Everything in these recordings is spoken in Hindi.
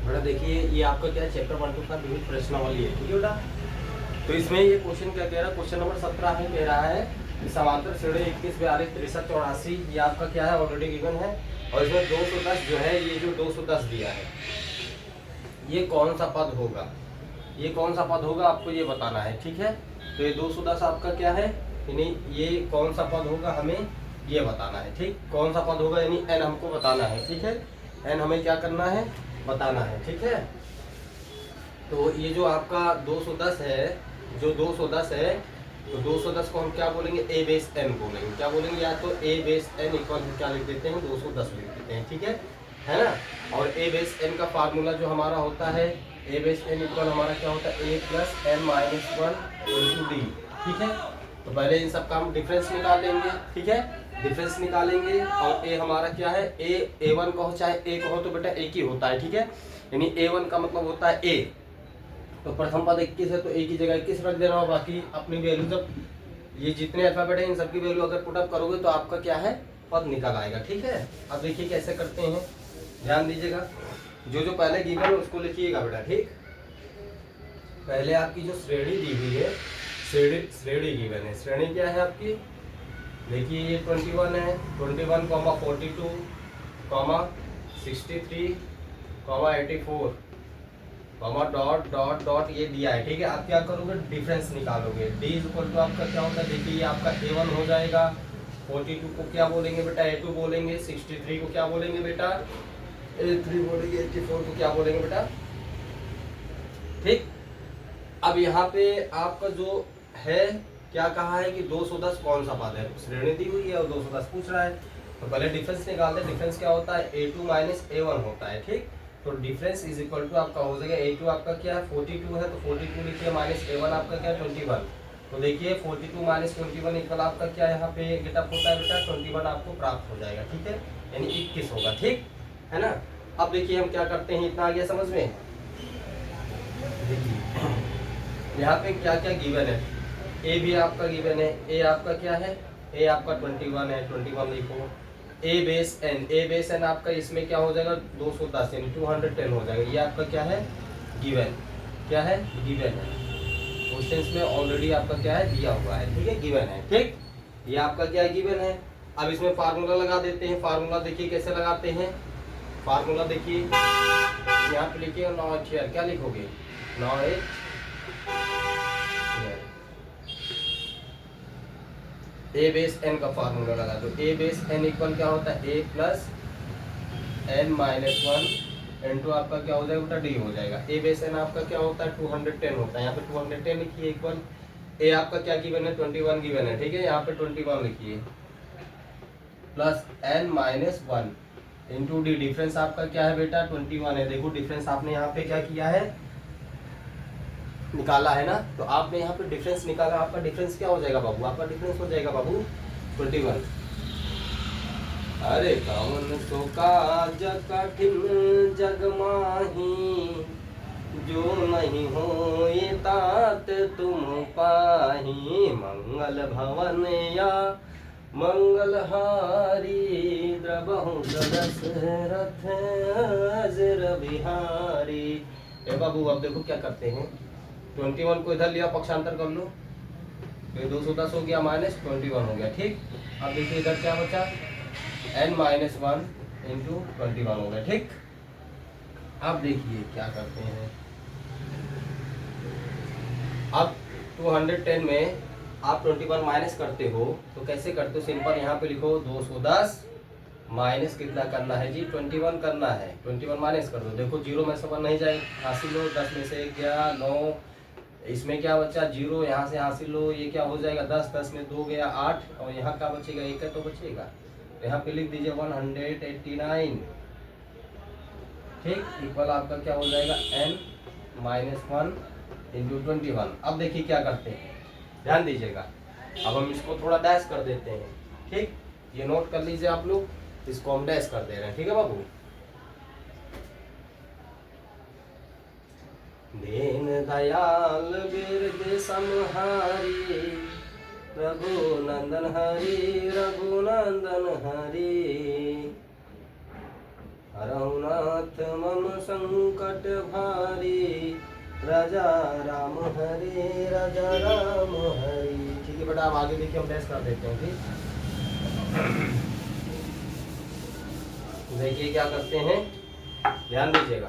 बेटा देखिए ये आपका क्या है, चैप्टर 1 टू का विभिन्न प्रश्नावली है, ठीक है बेटा। तो इसमें ये क्वेश्चन क्या कह रहा है, क्वेश्चन नंबर 17 में कह रहा है कि समांतर श्रेणी 21, 42, 63, 84 ये आपका क्या है, ऑलरेडी गिवन है। और इसमें 210 जो है, ये जो 210 दिया है ये कौन सा पद होगा, ये कौन सा पद होगा आपको ये बताना है, ठीक है। तो ये 210 आपका क्या है, यानी ये कौन सा पद होगा हमें ये बताना है, ठीक। कौन सा पद होगा यानी n हमको बताना है, ठीक है। n हमें क्या करना है, बताना है, ठीक है। तो ये जो आपका 210 है, जो 210 है, तो 210 को हम क्या बोलेंगे, a बेस n बोलेंगे। क्या बोलेंगे, या तो a बेस n इक्वल क्या लिख देते हैं, 210 लिख देते हैं, ठीक है ना। और a बेस n का फार्मूला जो हमारा होता है, a बेस n इक्वल हमारा क्या होता है, a plus n minus 1 into D, ठीक है। तो पहले इन सब का हम डिफरेंस निकाल लेंगे, ठीक है। डिफरेंस निकालेंगे और a हमारा क्या है, a1 कहो चाहे a कहो तो बेटा एक ही होता है, ठीक है। यानी a1 का मतलब होता है a। तो प्रथम पद 21 है तो a की जगह 21 रख देना, और बाकी अपनी वैल्यू जब ये जितने अल्फाबेट है इन सबकी वैल्यू अगर पुटअप करोगे तो आपका क्या है, पद निकल आएगा, ठीक है। अब देखिए कैसे करते हैं, ध्यान दीजिएगा। जो पहले गिवन है उसको लिखिएगा बेटा, ठीक। पहले आपकी जो श्रेणी दी हुई है, श्रेणी गिवन है, श्रेणी क्या है आपकी, देखिए ये 21 है, 21 comma 42 comma 63 comma 84 comma dot dot dot ये दिया है, ठीक है। आप क्या करोगे, डिफरेंस निकालोगे। डी इज इक्वल टू आपका क्या होता है, देखिए ये आपका a1 हो जाएगा। 42 को क्या बोलेंगे बेटा, a2 बोलेंगे। 63 को क्या बोलेंगे बेटा, a3 बोलेंगे। 84 को क्या बोलेंगे बेटा, ठीक। अब यहाँ पे आपका जो है क्या कहा है कि 210 कौन सा पद है, श्रेणी दी हुई है और 210 पूछ रहा है। तो पहले डिफरेंस निकालते हैं। डिफरेंस क्या होता है, a2 माइनस a1 होता है, ठीक। तो डिफरेंस इज इक्वल टू आपका हो जाएगा, a2 आपका क्या है 42 है तो 42 लिखिए, माइनस a1 आपका क्या है 21। तो देखिए 42 माइनस 21 इक्वल आपका क्या यहाँ पे गेटअप होता है बेटा 21 आपको प्राप्त हो जाएगा, ठीक है। यानी 21 होगा, ठीक है ना। अब देखिए हम क्या करते हैं, इतना आ गया समझ में। देखिए यहाँ पे क्या क्या गिवन है, ए भी आपका गिवन है, ए आपका क्या है, ए आपका 21 है, 21 लिखो। ए बेस एन आपका इसमें क्या हो जाएगा 210 यानी 210 हो जाएगा। ये आपका क्या है, गिवन, क्या है, गिवन है। क्वेश्चंस में ऑलरेडी आपका क्या है दिया हुआ है, ठीक है, गिवन है, ठीक। ये आपका क्या है, गिवन है। अब इसमें फार्मूला लगा देते हैं। फार्मूला देखिए कैसे लगाते हैं, फार्मूला देखिए यहाँ पे लिखिए 9 क्या लिखोगे, 9 ए बेस एन का फार्मूला लगा दो। ए बेस एन इक्वल क्या होता है, ए प्लस एन माइनस 1 इंटू आपका क्या हो जाएगा बेटा, डी हो जाएगा। ए बेस एन आपका क्या होता है 210 होता है, यहाँ पे 210 लिखिए इक्वल। ए आपका क्या गिवन है 21 गिवन है, ठीक है, यहाँ पे 21 लिखिए plus n minus 1 into d. Difference आपका क्या है बेटा 21 है। देखो डिफरेंस आपने यहाँ पे क्या किया है, निकाला है ना। तो आपने यहाँ पे डिफरेंस निकाला, आपका डिफरेंस क्या हो जाएगा बाबू, आपका डिफरेंस हो जाएगा बाबू 21। अरे कौन सो काज कठिन जग माही, जो नहीं हो ये तात तुम पाही। मंगल भवन या मंगलहारी, द्रबहु दशरथ अजर बिहारी। ए बाबू अब देखो क्या करते हैं, 21 को इधर लिया पक्षांतर कर लो, तो 210 हो गया माइनस 21 हो गया, ठीक। अब देखिए इधर क्या बचा, n माइनस 1 इंटू 21 हो गया, ठीक। अब देखिए क्या करते हैं, अब 210 में आप 21 माइनस करते हो तो कैसे करते हो, सिंपल यहाँ पे लिखो 210 माइनस कितना करना है जी 21 करना है। 21 माइनस कर दो, देखो 0 में से 1 नहीं जाए, हासिल लो, 10 में से 1 गया 9, इसमें क्या बचा 0, यहाँ से हासिल लो, ये क्या हो जाएगा 10, 10 में 2 गया 8, और यहाँ क्या बचेगा 1 है तो बचेगा। तो यहाँ पे लिख दीजिए 189, ठीक, इक्वल आपका क्या हो जाएगा n माइनस 1 इंटू 21। अब देखिए क्या करते हैं, ध्यान दीजिएगा। अब हम इसको थोड़ा डैश कर देते हैं, ठीक, ये नोट कर लीजिए आप लोग, इसको हम डैश कर दे रहे हैं, ठीक है बाबू। दीन दयाल बिरद समहारी, रघुनंदन हरि, रघुनंदन हरि। हर रघुनाथ मम संकट भारी, राजा राम हरे राजा राम हरि। ठीक है बेटा, अब आगे देखिए, हम टेस्ट कर देते हैं। ठीक, देखिए क्या करते हैं, ध्यान दीजिएगा।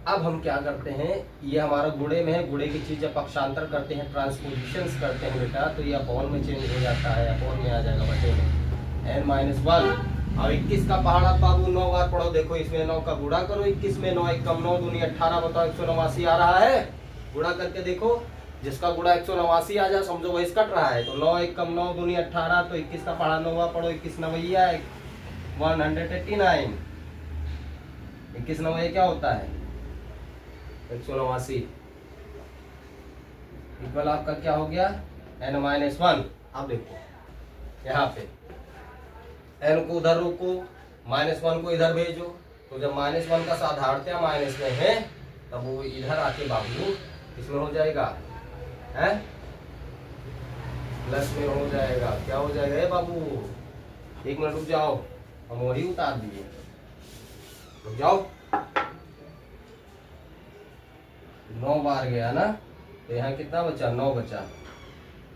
अब हम क्या करते हैं, ये हमारा गुणे में है, गुणे की चीज जब पक्षांतर करते हैं, ट्रांसपोजिशंस करते हैं बेटा, तो ये अपॉन में चेंज हो जाता है, अपॉन में आ जाएगा बटे में n-1। अब 21 का पहाड़ा बाबू 9 बार पढ़ो, देखो इसमें 9 का गुणा करो, 21 में 9 कम 9 दूनी 18, बताओ 189 आ रहा है, गुणा करके देखो, जिसका गुणा 189 आ जाए समझो वही कट रहा है। तो 9 कम 9 दूनी 18, तो 21 का पहाड़ा 9 पढ़ो, 21 नवैया 189, 21 नवैया क्या होता है 189, इक्वल आपका क्या हो गया n-1। अब देखो यहाँ पे n को उधर रोको, -1 को इधर भेजो, तो जब -1 का साधारणतया माइनस में है तब वो इधर आके बाबू इसमें हो जाएगा है, प्लस में हो जाएगा। क्या हो जाएगा ये बाबू, 1 मिनट रुक जाओ, हम वही उतार दिए, रुक जाओ। 9 बार गया ना, तो यहाँ कितना बचा 9 बचा,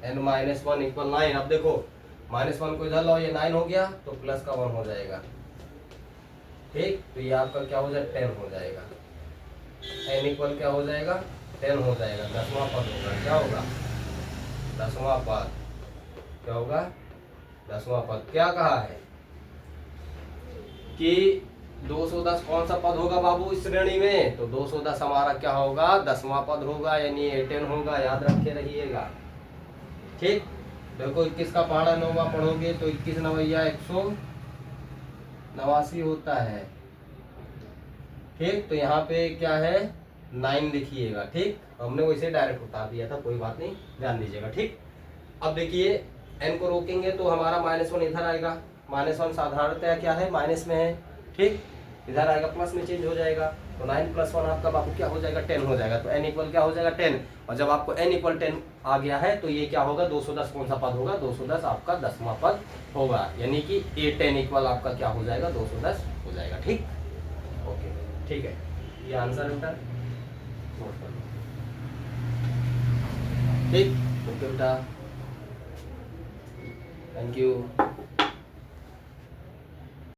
n-1 इक्वल 9। अब देखो -1 को इधर लो, ये 9 हो गया, तो प्लस का 1 हो जाएगा। ठीक, तो ये आपका क्या हो जाएगा 10 हो जाएगा, n इक्वल क्या हो जाएगा 10 हो जाएगा, 10वां पद होगा। क्या होगा 10वां पद, क्या होगा 10वां पद। क्या कहा है कि 210 कौन सा पद होगा बाबू इस श्रेणी में, तो 210 हमारा क्या होगा 10वां पद होगा, यानी 18 होगा, याद रखे रहिएगा। ठीक, देखो 21 का पहाड़ा 9वां पढ़ोगे तो 21 नवैया 189 होता है। ठीक, तो यहाँ पे क्या है 9 लिखिएगा। ठीक, हमने वैसे डायरेक्ट उतार दिया था, कोई बात नहीं, ध्यान दीजिएगा। ठीक, अब देखिए n को रोकेंगे तो हमारा -1 इधर आएगा, -1 साधारणतया क्या है माइनस में है। ठीक, इधर आएगा प्लस में चेंज हो जाएगा, तो 9 + 1 आपका बाबू क्या हो जाएगा 10 हो जाएगा। तो n इक्वल क्या हो जाएगा 10, और जब आपको n इक्वल 10 आ गया है तो ये क्या होगा 210 कौन सा पद होगा 210 आपका 10वां पद होगा, यानी कि a10 इक्वल आपका क्या हो जाएगा 210 हो जाएगा। ठीक, ओके, ठीक है, ये आंसर बेटा नोट कर लो। ठीक, ओके बेटा, थैंक यू।